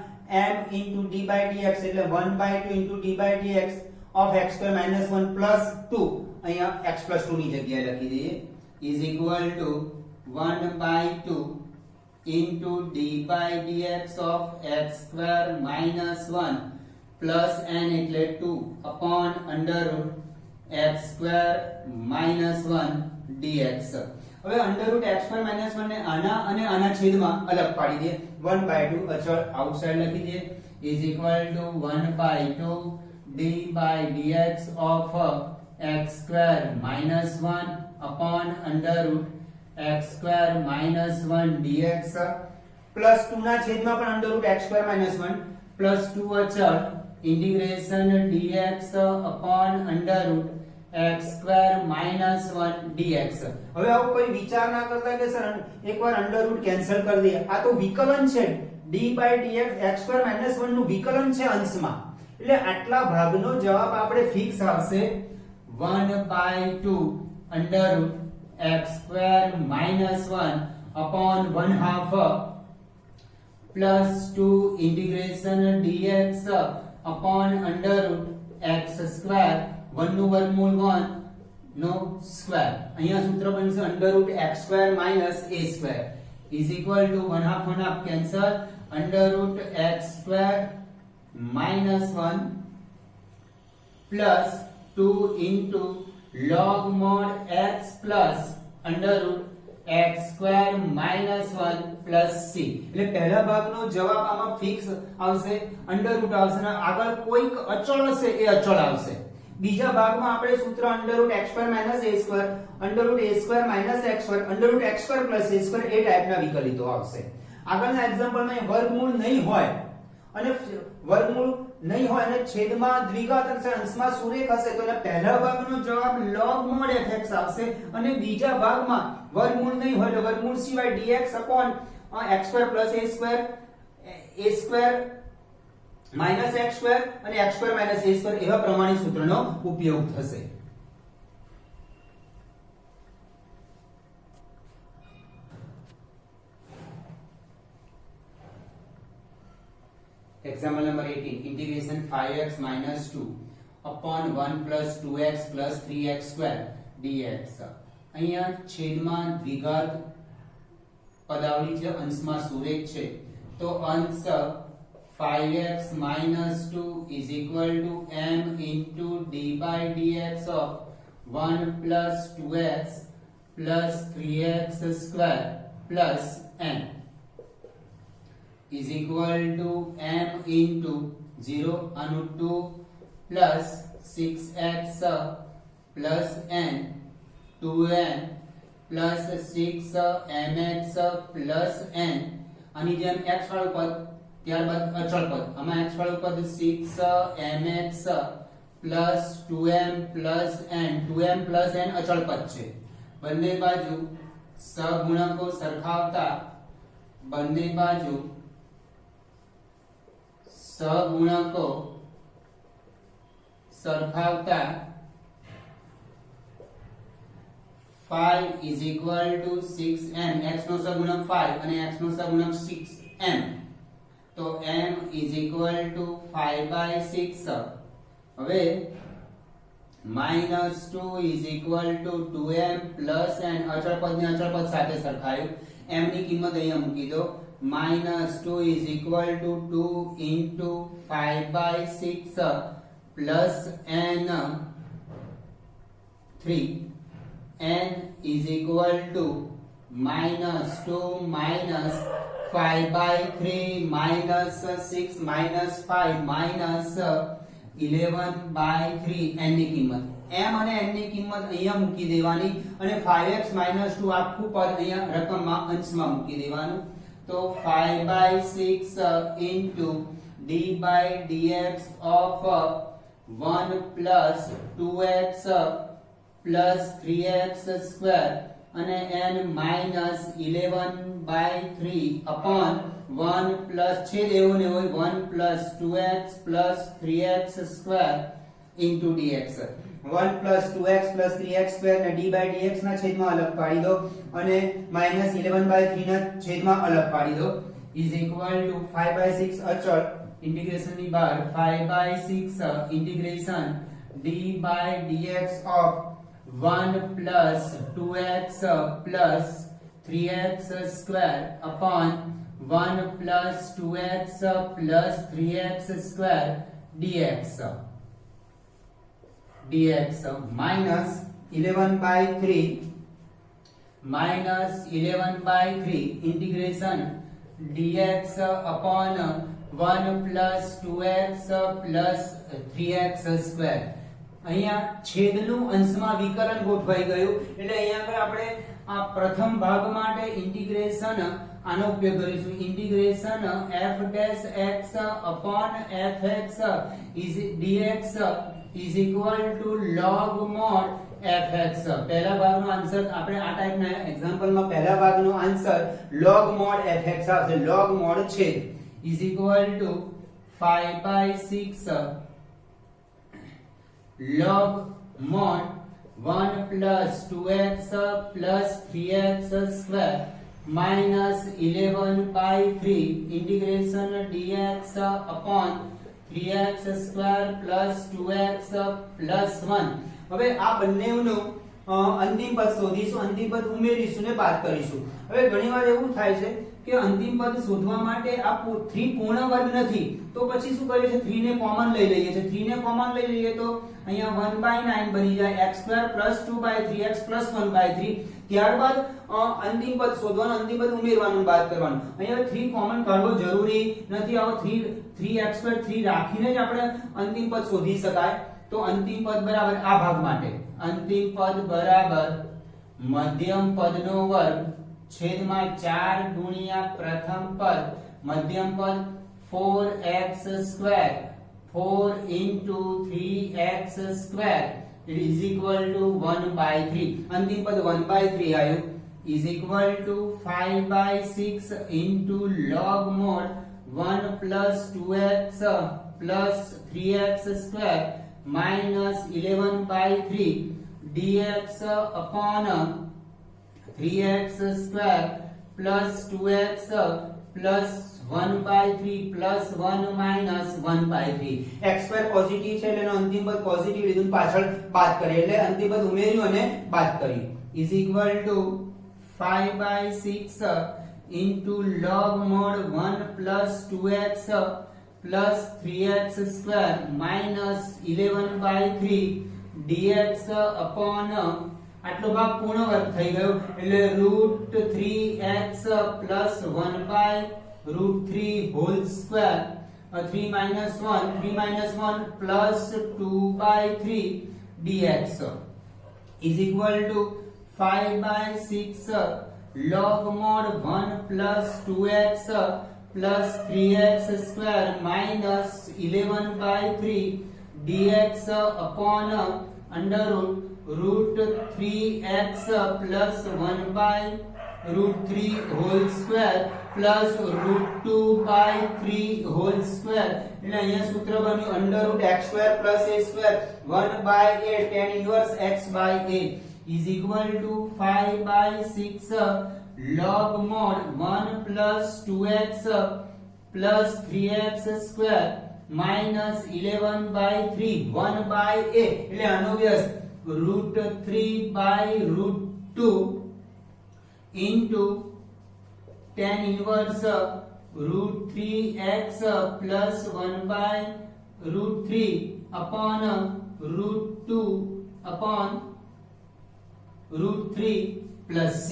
m into d by dx એટલે 1/2 d by dx of x² - 1 plus 2 અહીંયા x + 2 ની જગ્યાએ લખી દઈએ is equal to 1/2 into d by dx of x² - 1 plus n એટલે 2 upon under root x² - 1 dx. હવે under root x² - 1 ને આના અને આના છેદમાં અલગ પાડી દે 1/2 અચળ આઉટસાઇડ લખી દે is equal to 1/2 d by dx of x square minus 1 upon under root x square minus 1 dx plus 2 ના છેદમાં પણ under root x square minus 1 plus 2 અચળ integration dx upon under root x square minus 1 dx. હવે આવું કોઈ વિચાર ના કરતા કે સર એકવાર અંડર રૂટ કેન્સલ કરી દઈએ. આ તો વિકલન છે. d by dx x square minus 1 નું વિકલન છે અંશમાં. એટલે આટલા ભાગનો જવાબ આપણે ફિક્સ આવશે 1/2 under root x square minus 1 upon 1/2 plus 2 integration dx upon under root x square 1 નું વર્ગમૂળ 1 નો સ્ક્વેર. અહીંયા સૂત્ર બનશે under root x square minus a square is equal to 1/2 cancel under root x square minus 1 plus 2 into log mod x plus under root x square minus 1 plus c. એટલે પહેલા ભાગનો જવાબ આમાં ફિક્સ આવશે, under route આવશે ને આગળ કોઈક અચળ હશે એ અચળ આવશે. બીજા ભાગમાં આપણે સૂત્ર under root x square minus a square under root a square minus x square under root x square plus a square એ ટાઈપના વિકલિતો આવશે. આગળના એક્ઝામ્પલમાં વર્ગમૂળ નહીં હોય અને છેદમાં દ્વિઘાત અને અંશમાં સુરેખ હશે તો એના પહેલા ભાગનો જવાબ log mod fx આવશે અને બીજા ભાગમાં વર્ગમૂળ નહીં હોય એટલે વર્ગમૂળ સિવાય dx upon x square plus a square minus x square અને x square minus a square એવા પ્રમાણિત સૂત્રનો ઉપયોગ થશે. Example number 18 integration 5x minus 2 upon 1 plus 2x plus 3x square dx. અહીંયા છેદમાં દ્વિઘાત પદાવલી છે, અંશમાં સુરેખ છે તો અંશ 5x minus 2 is equal to m into d by dx of 1 plus 2x plus 3x square plus n is equal to m into 0 anu 2 plus 6x plus n 2n plus 6mx plus n આની જેમ x વાળું પદ ત્યારબાદ અચળ પદ. આમાં x વાળું પદ 6mx plus 2m plus n 2m plus n અચળ પદ છે. બંને બાજુ સહગુણકો સરખાવતા બંને બાજુ સહગુણકો સરખાવતા 5 is equal to 6m. x નો સહગુણક 5 અને x નો સહગુણક 6m તો m is equal to 5/6. હવે -2 is equal to 2m plus n અચળ પદને અચળ પદ સાથે સરખાવ્યું. m ની કિંમત અહીંયા મૂકી દો. -2 is equal to 2 into 5/6 plus n 3. n is equal to -2 minus 5/3 minus 6 minus 5 minus 11/3 n ની કિંમત. m અને n ની કિંમત અહીંયા મૂકી દેવાની અને 5x - 2 આખું પદ અહીંયા રકમમાં અંશમાં મૂકી દેવાનું. તો 5/6 into d by dx of 1 plus 2x plus 3x square અને n minus 11/3 upon 1 plus છેદ એવો ને હોય 1 plus 2x plus 3x square into dx. 1 plus 2x plus 3x square ને d by dx ના છેદમાં અલગ પાડી દો અને minus 11/3 ના છેદમાં અલગ પાડી દો is equal to 5/6 અચળ integration ની બહાર 5/6 integration d by dx of 1 plus 2x plus 3x square upon 1 plus 2x plus 3x square dx minus 11/3 integration dx upon 1 plus 2x plus 3x square. અહીંયા છેદનું અંશમાં વિકલન ગોઠવાઈ ગયું એટલે અહીંયા આગળ આપણે આ પ્રથમ ભાગ માટે ઇન્ટિગ્રેશન આનો ઉપયોગ કરીશું. Integration f dash x upon fx is dx is equal to log mod fx. પહેલા ભાગનો આન્સર આપણે આ ટાઈપના એક્ઝામ્પલમાં પહેલા ભાગનો આન્સર log mod fx આવશે. log mod છેદ is equal to 5/6 log mod 1 plus 2x plus 3x square minus 11/3 integration dx upon 3x square plus 2x plus 1. હવે આ બંનેનું અંતિમ પદ શોધીશું, અંતિમ પદ ઉમેરીશું ને બાદ કરીશું. હવે ઘણીવાર એવું થાય છે કે અંતિમ પદ શોધવા માટે આ 3 પૂર્ણ વર્ગ નથી તો પછી શું કરીએ છીએ 3 ને કોમન લઈ લઈએ છીએ. 3 ને કોમન લઈ લઈએ તો અહીંયા 1/9 બની જાય x² + 2/3x + 1/3. ત્યારબાદ અંતિમ પદ શોધવાનું, અંતિમ પદ ઉમેરવાનું, બાદ કરવાનું. અહીંયા 3 કોમન કાઢવો જરૂરી નથી. આવો 3x² 3 રાખીને જ આપણે અંતિમ પદ શોધી શકાય. તો અંતિમ પદ બરાબર આ ભાગ માટે અંતિમ પદ બરાબર મધ્યમ પદનો વર્ગ છેદમાં 4 ગુણ્યા પ્રથમ પદ મધ્યમ પદ 4x² 4 into 3x² it is equal to 1/3. અંતિમ પદ 1/3 આવ્યું is equal to 5/6 into log mod 1 plus 2x plus 3x² minus 11/3 dx upon 3x square plus 2x plus 1/3 plus 1 minus 1/3. x² positive છે એટલે એનો અંતિમ પદ પોઝિટિવ લીધું, પાછળ બાદ કરીએ એટલે અંતિમ પદ ઉમેર્યું અને બાદ કર્યું is equal to 5/6 into log mod 1 plus 2x plus 3x square minus 11/3 dx upon આટલો ભાગ પૂર્ણ વર્ગ થઈ ગયો એટલે √3x plus 1/√3 whole square 3 minus 1 plus 2/3 dx is equal to 5/6 log mod 1 plus 2x plus 3x square minus 11/3 dx upon under √3x plus 1/√3 whole square plus √2/3 whole square. એટલે અહીંયા સૂત્ર બન્યું √x² plus a² 1/8 tan inverse x/a is equal to 5/6 log mod 1 plus 2x plus 3x square minus 11/3 1/8 એટલે આનો વ્યસ્ત √3/√2 into tan inverse √3x plus 1/√3 upon √2 upon √3 plus c.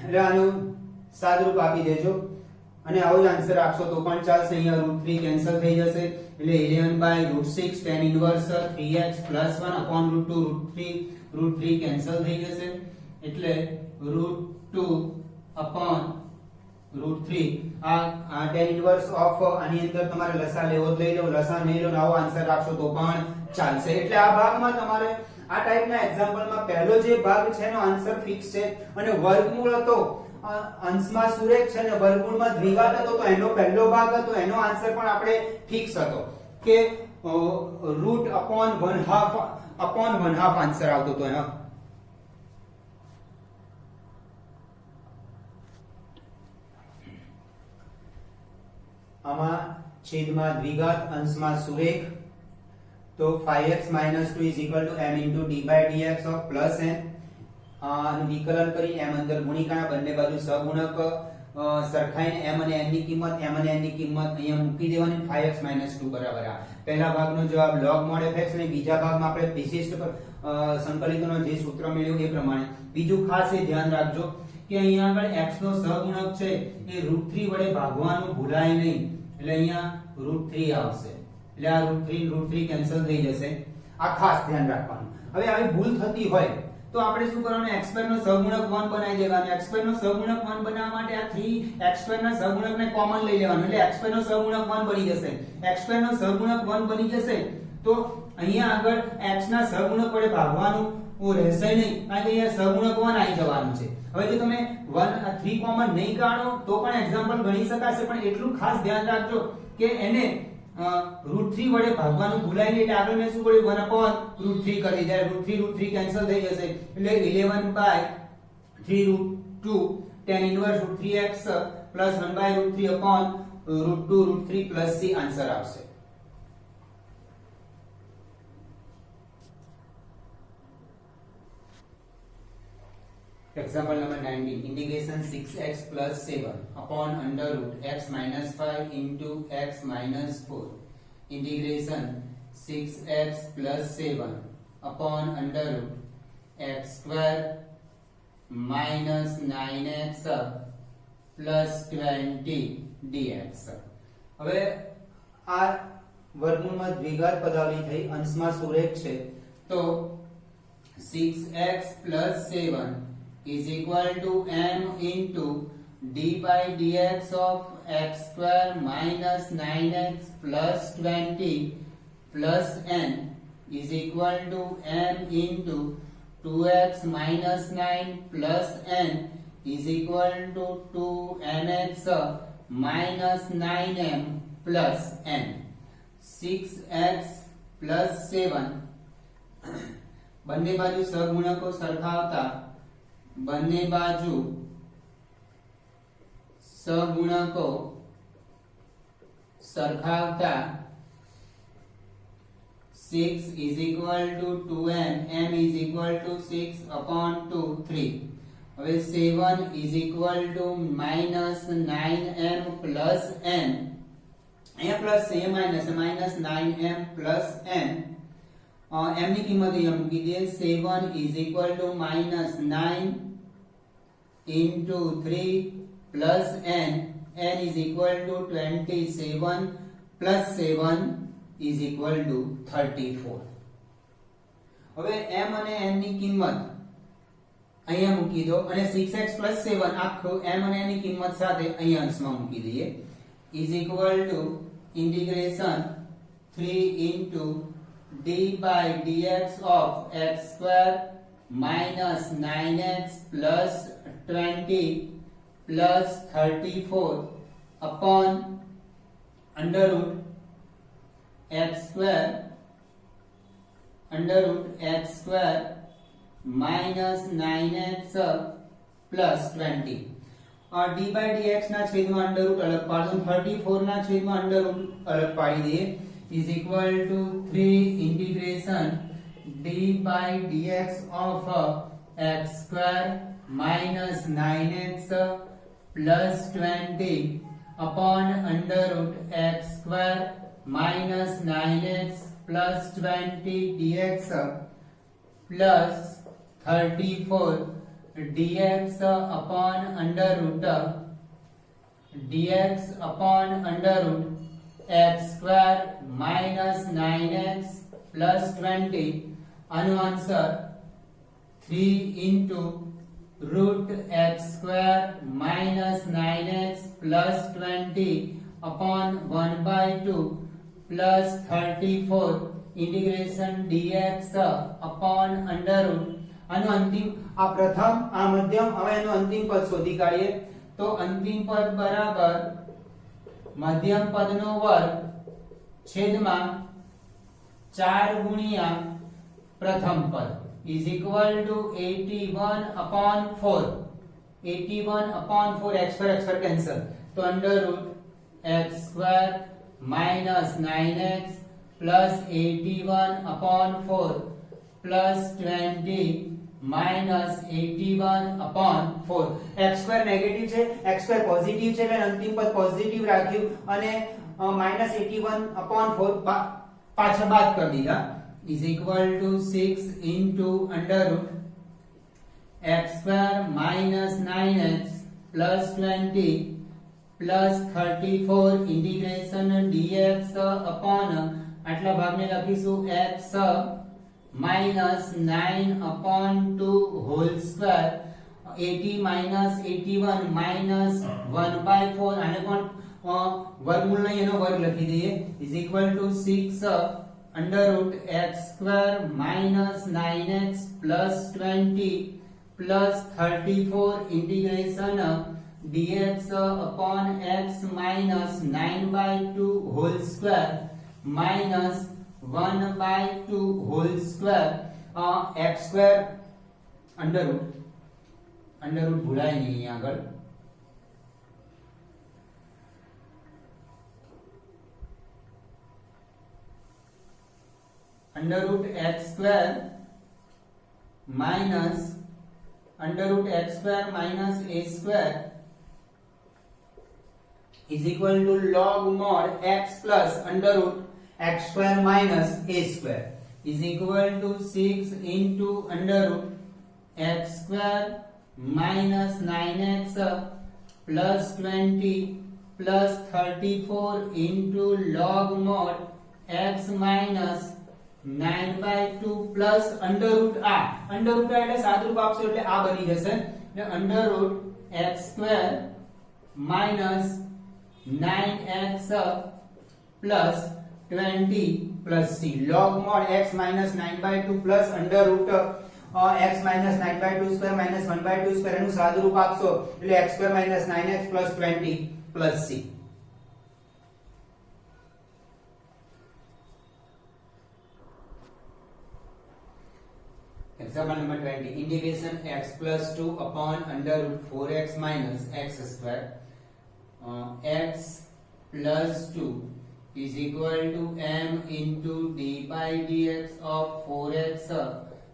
એટલે આનું સાદુરૂપ આપી દેજો અને આવો જ આન્સર આપશો તો પણ ચાલશે. અહીંયા √3 કેન્સલ થઈ જશે એટલે 11/√6 tan inverse 3x plus 1 upon √2 √3 cancel થઈ જશે એટલે √2 upon √3 આ tan inverse of આની અંદર તમારે લસા લેવો જ લઈ લો, લસા નહીં લો આવો આન્સર આપશો તો પણ ચાલશે. એટલે આ ભાગમાં તમારે આ ટાઈપના એક્ઝામ્પલમાં પહેલો જે ભાગ છે એનો આન્સર ફિક્સ છે અને વર્ગમૂળ હતો અંશમાં સુરેખ છે અને વર્ગમૂળમાં દ્વિઘાત હતો તો એનો પહેલો ભાગ હતો એનો આન્સર પણ આપણે ફિક્સ હતો કે રૂટ upon 1/2 આન્સર આવતો હતો એનો. આમાં છેદમાં દ્વિઘાત અંશમાં સુરેખ તો 5x - 2 is equal to m into d by dx of plus n આનું વિકલન કરી m અંદર ગુણિકા બંને બાજુ સહગુણક સરખાઈને m અને n ની કિંમત અહીંયા મૂકી દેવાની 5x - 2 બરાબર આ પહેલા ભાગનો જવાબ log mod fx અને બીજા ભાગમાં આપણે વિશિષ્ટ સંકલિતોનો જે સૂત્ર મેળવ્યું એ પ્રમાણે. બીજું ખાસ એ ધ્યાન રાખજો કે અહીંયા આગળ x નો સહગુણક છે એ √3 વડે ભાગવાનું ભૂલાય નહીં, એટલે અહીંયા √3 આવશે, એટલે આ √3 કેન્સલ થઈ જશે. આ ખાસ ધ્યાન રાખવાનું. હવે આવી ભૂલ થતી હોય તો આપણે શું કરવાનું, x2 નો સહગુણક 1 બનાવી દેવાનો. x2 નો સહગુણક 1 બનાવવા માટે આ 3x2 ના સહગુણકને કોમન લઈ લેવાનું, એટલે x2 નો સહગુણક 1 બની જશે. x2 નો સહગુણક 1 બની જશે તો અહીંયા આગળ x ના સહગુણક વડે ભાગવાનું રહેશે નહીં, કારણ કે અહીંયા સહગુણક 1 આવી જવાનું છે. હવે જો તમે 3 કોમન નહીં કાઢો તો પણ એક્ઝામ્પલ ગણી શકાશે, પણ એટલું ખાસ ધ્યાન રાખજો કે એને √3 વડે ભાગવાનું ભૂલાય નહીં, એટલે આગળ મેં શું કર્યું 1/√3 કરી, જ્યારે √3 કેન્સલ થઈ જશે, એટલે 11/3√2 tan inverse √3x plus 1/√3/√2 √3 plus c answer આવશે. Example number 19. Integration 6x plus 7 upon under root x minus 5 into x minus 4. Integration 6x plus 7 upon under root x square minus 9x plus 20 dx. હવે આ વર્ગમૂળમાં દ્વિઘાત પદાવલી થઈ, અંશમાં સુરેખ છે, તો 6x plus 7 is equal to m into d by dx of x square minus 9x plus 20 plus n is equal to m into 2x minus 9 plus n is equal to 2mx minus 9m plus n. 6x plus 7 બંને બાજુ સહગુણકો સરખાવતા બંને બાજુ સહગુણકો સરખાવતા 6 is equal to 2m, m is equal to 6 upon 2, 3. હવે 7 is equal to minus 9m plus n, અહીંયા plus છે, minus 9m plus n. m ની કિંમત અહીંયા મૂકી દે. 7 is equal to minus 9 into 3 plus n, n is equal to 27 plus 7 is equal to 34. હવે m અને n ની કિંમત અહીંયા મૂકી દો અને 6x plus 7 આખું m અને n ની કિંમત સાથે અહીંયા અંશમાં મૂકી દઈએ, is equal to integration 3 into d by dx of x square minus 9x plus 20 plus 34 upon under root x square minus 9x plus 20. d by dx ના છેદમાં અંડર રૂટ અલગ પાડો, 34 ના છેદમાં અંડર રૂટ અલગ પાડી દઈએ, is equal to 3 integration d by dx of x square minus 9x plus 20 upon under root x square minus 9x plus 20 dx plus 34 dx upon under root x square minus 9x plus 20. આનો answer 3 into root x square minus 9x plus 20 upon 1/2 plus 34 integration dx upon under root. આનો અંતિમ, આ પ્રથમ, આ મધ્યમ, હવે એનો અંતિમ પદ શોધી કાઢીએ. તો અંતિમ પદ બરાબર મધ્યમ પદનો વર્ગ છેદમાં 4 ગુણ્યા પ્રથમ પદ is equal to 81/4. 81/4 x square cancel, તો under root x square minus 9x plus 81/4 plus 20 minus 81/4. x square negative છે, x square પોઝિટિવ છે, એટલે અંતિમ પદ પોઝિટિવ રાખ્યું અને minus 81/4 પાછા બાદ કરી દીધા, is equal to 6 into under root x square minus 9x plus 20 plus 34 integration dx upon આટલા ભાગને લખીશું x minus 9 upon 2 whole square 80 minus 81 minus 1 by 4 આને પણ વર્ગમૂળ નહીં એનો વર્ગ લખી દઈએ is equal to 6 under root x square minus 9x plus 20 plus 34 integration dx upon x minus 9 by 2 whole square minus 1 by 2 whole square x square under root ભૂલાય નહીં અહીંયા આગળ under root x square minus a square is equal to log mod x plus under root x square minus a square is equal to 6 into under root x square minus 9x plus 20 plus 34 into log mod x minus 9 by 2 plus under root a એટલે સાદુરૂપ આપશો એટલે આ બની જશે એટલે under root x square minus 9x plus 20 plus c log mod x minus 9 by 2 plus under root x minus 9 by 2 square minus 1 by 2 square એનું સાદુરૂપ આપશો એટલે x square minus 9x plus 20 plus c Example number 20. Integration x plus 2 upon under root 4x minus x square. X plus 2 is equal to m into d by dx of 4x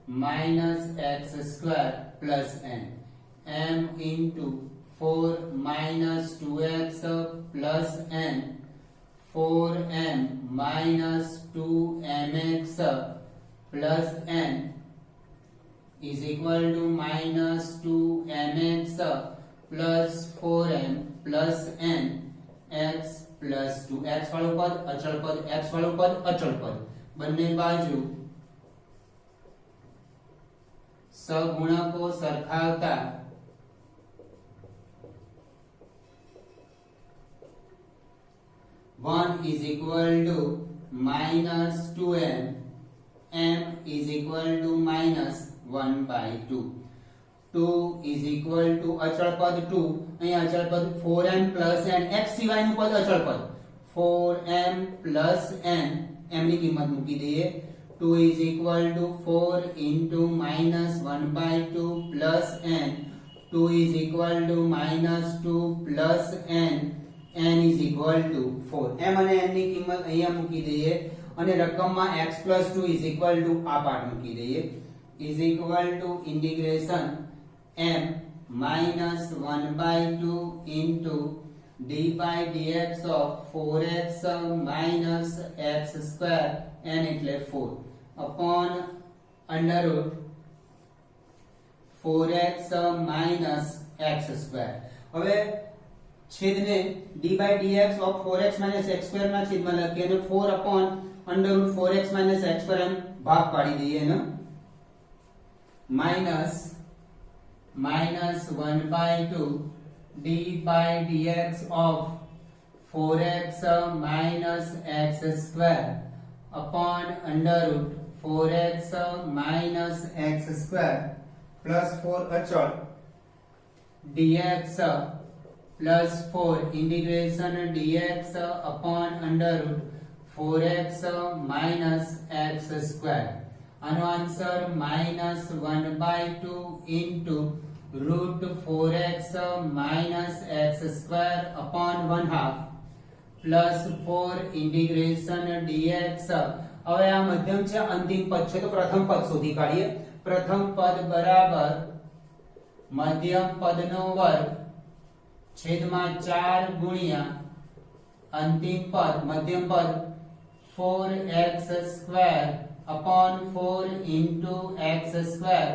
minus x square plus n. M into 4 minus 2x plus n. 4m minus 2mx plus n is equal to minus 2mx plus 4m plus n x plus 2 x વાળું પદ અચળ પદ x વાળું પદ અચળ પદ બંને બાજુ સગુણકો સરખાવતા one is equal to minus 2m m is equal to minus 1 by 2 2 is equal to અચળ પદ 2 અહીં અચળ પદ 4m plus n x સિવાયનું પદ અચળ પદ 4m plus n m ની કિંમત મૂકી દઈએ 2 is equal to 4 into minus 1 by 2 plus n 2 is equal to minus 2 plus n n is equal to 4 m અને n ની કિંમત અહીંયા મૂકી દઈએ અને રકમમાં x plus 2 is equal to આ પાર્ટ મૂકી દઈએ is equal to integration m minus 1 by 2 into d by dx of 4x minus x square n એટલે 4 upon under root 4x minus x square હવે છેદને d by dx of 4x minus x square ના છેદમાં લખીએ અને 4 upon under root 4x minus x square એમ ભાગ પાડી દઈએ ને minus 1 by 2 d by dx of 4x minus x square upon under root 4x minus x square plus 4 અચળ dx plus 4 integration dx upon under root 4x minus x square આનો answer minus 1 by 2 into root 4x minus x square upon 1 half plus 4 integration dx હવે આ મધ્યમ છે અંતિમ પદ છે તો પ્રથમ પદ શોધી કાઢીએ પ્રથમ પદ બરાબર મધ્યમ પદનો વર્ગ છેદમાં 4 ગુણ્યા અંતિમ પદ મધ્યમ પદ 4x square upon 4 into x square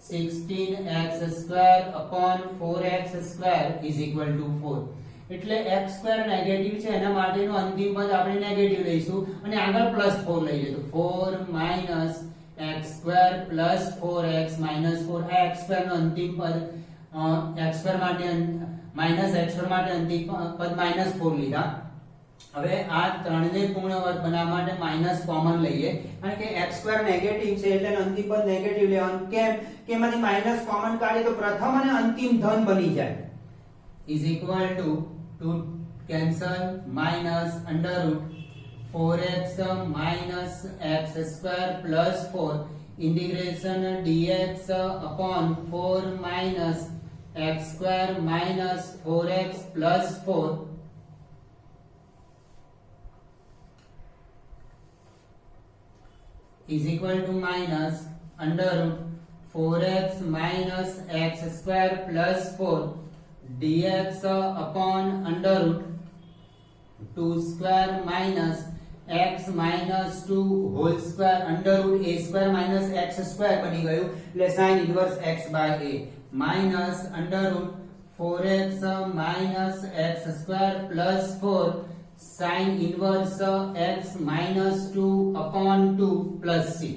16x square upon 4x square is equal to 4. એટલે x square નેગેટિવ છે એના માટેનું અંતિમ પદ આપણે નેગેટિવ લઈશું અને આગળ પ્લસ 4 લઈએ તો 4 minus x square plus 4x minus 4 આ x square નો અંતિમ પદ x square માટે minus x square માટે અંતિમ પદ -4 લીધા. હવે આ ત્રણને પૂર્ણ વર્ગ બનાવવા માટે માઈનસ કોમન લઈએ કારણ કે x સ્ક્વેર નેગેટિવ છે એટલે અંતિમ પદ નેગેટિવ લેવાનું. કેમ કે એમાંથી માઈનસ કોમન કાઢીએ તો પ્રથમ અને અંતિમ ધન બની જાય. is equal to cancel minus under root 4x minus x square plus 4 integration dx upon 4 minus x square minus 4x plus 4 is equal to minus under root 4x minus x square plus 4 dx upon under root 2 square minus x minus 2 whole square under root a square minus x square બની ગયું એટલે sin inverse x by a minus under root 4x minus x square plus 4 sin inverse x minus 2 upon 2 plus c.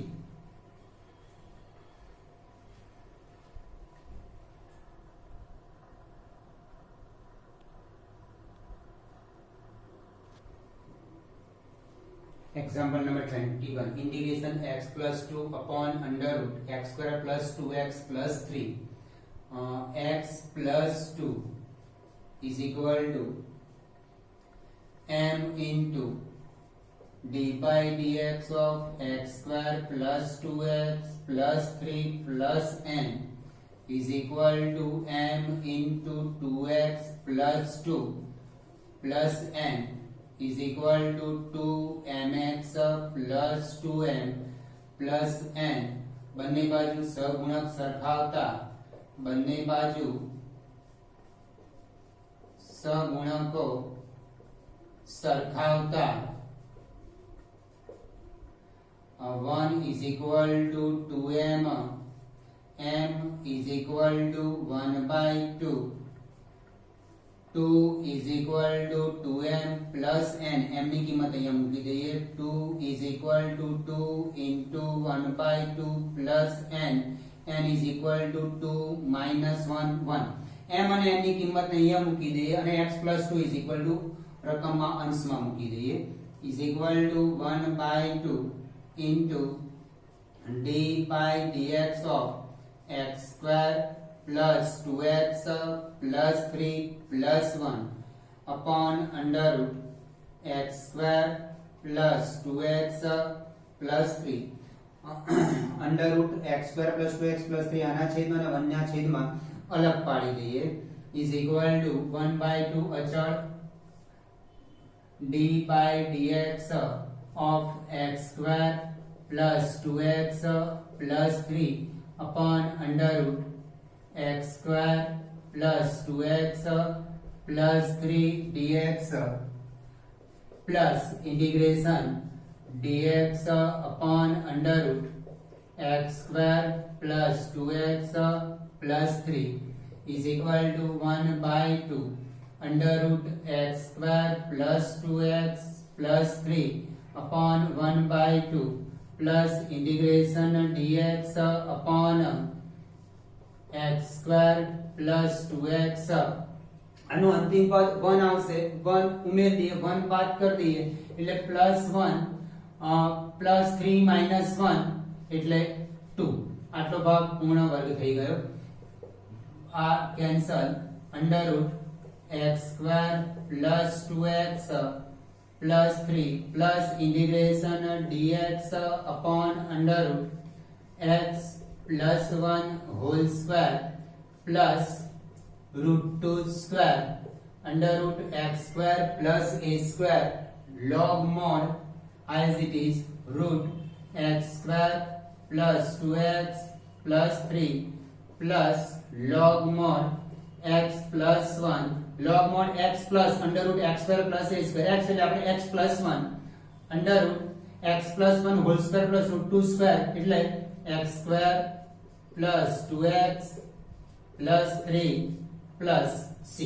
Example number 21. Integration x plus 2 upon under root x square plus 2x plus 3. X plus 2 is equal to m into d by dx of x square plus 2x plus 3 plus n is equal to m into 2x plus 2 plus n is equal to 2mx plus 2m plus n. બંને બાજુ સહગુણક સરખાવતા બંને બાજુ સહગુણકો સરખાવતા 1 is equal to 2m, m is equal to 1 by 2, 2 is equal to 2m plus n. m ની કિંમત અહીંયા મૂકી દઈએ. 2 is equal to 2 into 1 by 2 plus n. n is equal to 2 minus 1 1. m અને n ની કિંમત અહીંયા મૂકી દઈએ અને x plus 2 is equal to રકમમાં અંશમાં મૂકી દઈએ. is equal to 1 by 2 into d by dx of x square plus 2x plus 3 plus 1 upon under root x square plus 2x plus 3 under root x square plus 2x plus 3 આના છેદમાં અને 1 ના છેદમાં અલગ પાડી દઈએ. is equal to 1 by 2 અચળ d by dx of x square plus 2x plus 3 upon under root x square plus 2x plus 3 dx plus integration dx upon under root x square plus 2x plus 3 is equal to 1 by 2 under root x square plus 2x plus 3 upon 1 by 2 plus integration dx upon x square plus 2x. આનું અંતિમ પદ 1 આવશે. 1 ઉમેરી દઈએ, 1 બાદ કરી દઈએ એટલે પ્લસ 1 પ્લસ 3 માઇનસ 1 એટલે 2. આટલો ભાગ પૂર્ણ વર્ગ થઈ ગયો. આ cancel under root x square plus 2x plus 3 plus integration dx upon under root x plus 1 whole square plus root 2 square under root x square plus a square log mod as it is root x square plus 2x plus 3 plus log mod x plus 1 log mod x plus under root x square plus a square. x એટલે આપણે x plus 1 under root x plus 1 whole square plus root 2 square એટલે x square plus 2x plus 3 plus c.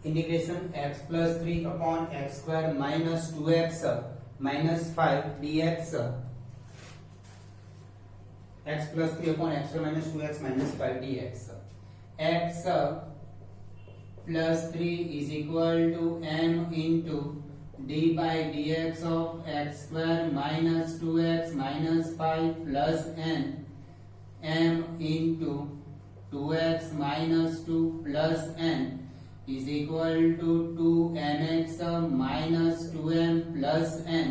Integration x plus 3 upon x square minus 2x minus 5 dx. X plus 3 upon x square minus 2x minus 5 dx. X plus 3 is equal to m into d by dx of x square minus 2x minus 5 plus n, m into 2x minus 2 plus n is equal to 2mx minus 2m plus n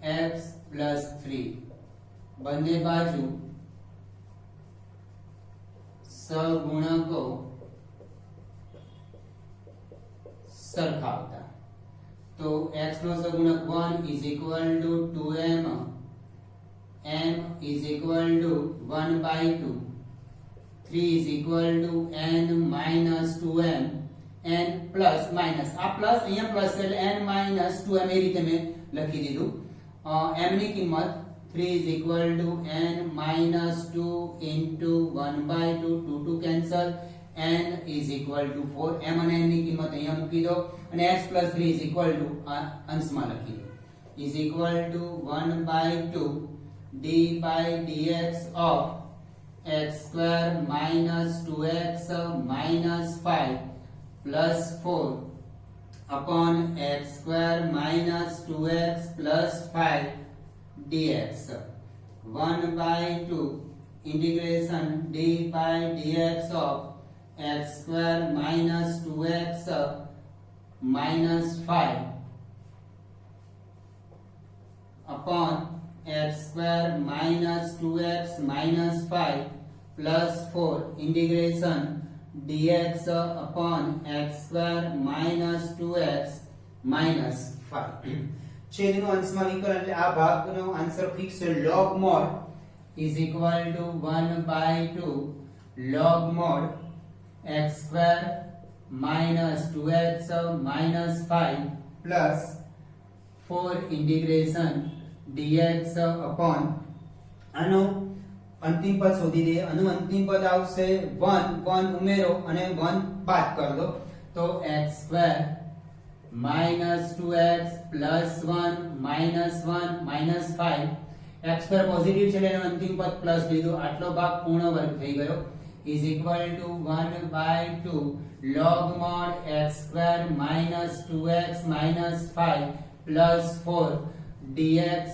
x plus 3. બંને બાજુ સગુણકો સરખાવતા, તો x no સગુણક 1 is equal to 2m, m is equal to 1 by 2, 3 is equal to n minus 2m, n plus minus આ plus અહીંયા plus એટલે n minus 2m એ રીતે મેં લખી દીધું. m ની કિંમત 3 is equal to n minus 2 into 1 by 2, 2 to cancel, n is equal to 4. m અને n ની કિંમત અહીંયા મૂકી દો અને x plus 3 is equal to અંશમાં લખી દો is equal to 1 by 2 d by dx of x square minus 2x minus 5 plus 4 upon x square minus 2x plus 5 dx. 1 by 2 integration d by dx of x square minus 2x minus 5 upon x square minus 2x minus 5 plus 4 integration dx upon x square minus 2x minus 5. છેદનો અંશમાં વિકલન એટલે આ ભાગનો answer fix છે. log mod is equal to 1 by 2 log mod x square minus 2x minus 5 plus 4 integration dx upon આનો અંતિમ પદ શોધી દઈએ. આનું અંતિમ પદ આવશે 1 ઉમેરો અને 1 બાદ કર દો, તો x square minus 2x plus 1 minus 1 minus 5, x square positive છે એટલે એનો અંતિમ પદ પ્લસ લીધો, આટલો ભાગ પૂર્ણ વર્ગ થઈ ગયો is equal to 1 by 2 log mod x square minus 2x minus 5 plus 4 dx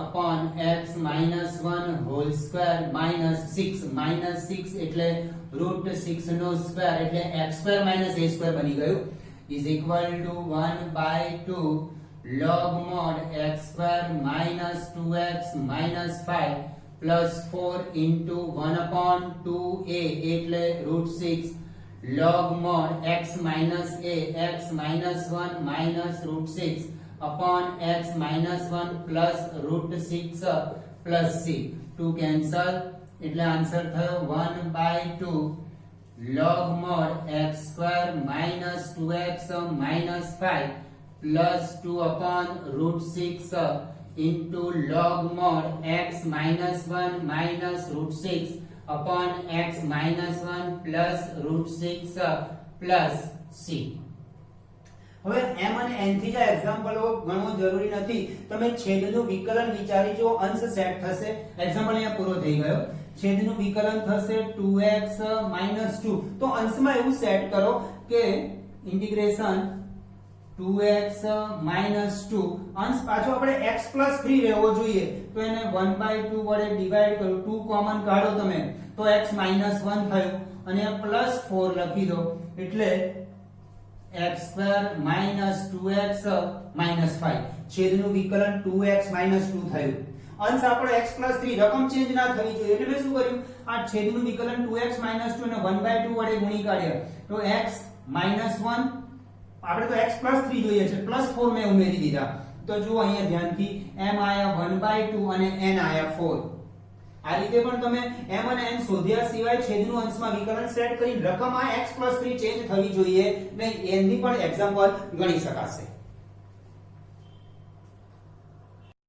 upon x minus 1 whole square minus 6 એટલે root 6 નો સ્ક્વેર એટલે x square minus a square બની ગયું is equal to 1 by 2 log mod x square minus 2x minus 5 plus 4 into 1 upon 2a એટલે root 6 log mod x minus a x minus 1 minus root 6 upon x minus 1 plus root 6 plus c. 2 cancel એટલે answer થયો 1 by 2 log mod x square minus 2x minus 5 plus 2 upon root 6 into log mod x minus 1 minus root 6 upon x minus 1 plus root 6 plus c. હવે m અને n થી જ એક્ઝામ્પલો ગણવો જરૂરી નથી, તમે છેદનું વિકલન વિચારી જો, અંશ સેટ થશે. એક્ઝામ્પલ અહીંયા પૂરો થઈ ગયો. છેદનું વિકલન થશે 2x 2, તો અંશમાં એવું સેટ કરો કે ઇન્ટિગ્રેશન 2x 2, અંશ પાછો આપણે x 3 રહેવો જોઈએ, તો એને 1/2 વડે ડિવાઈડ કરો, 2 કોમન કાઢો તમે તો x 1 થયું અને +4 લખી દો એટલે x square minus 2x minus 5. છેદનું વિકલન 2x 2 થયું. અંશ આપણો x 3, રકમ ચેન્જ ના થવી જોઈએ એટલે મેં શું કર્યું, આ છેદનું વિકલન 2x 2 ને 1/2 વડે ગુણી કાઢ્યા, તો x 1 આપણે તો x 3 જોઈએ છે, +4 મેં ઉમેરી દીધા. તો જુઓ અહીંયા ધ્યાનથી m આયા 1/2 અને n આયા 4. આ રીતે પણ તમે m અને n શોધ્યા સિવાય છેદનું અંશમાં વિકલન સેટ કરીને રકમ આ x + 3 ચેન્જ થવી જોઈએ નહીં એની પણ એક્ઝામ્પલ ગણી શકાશે.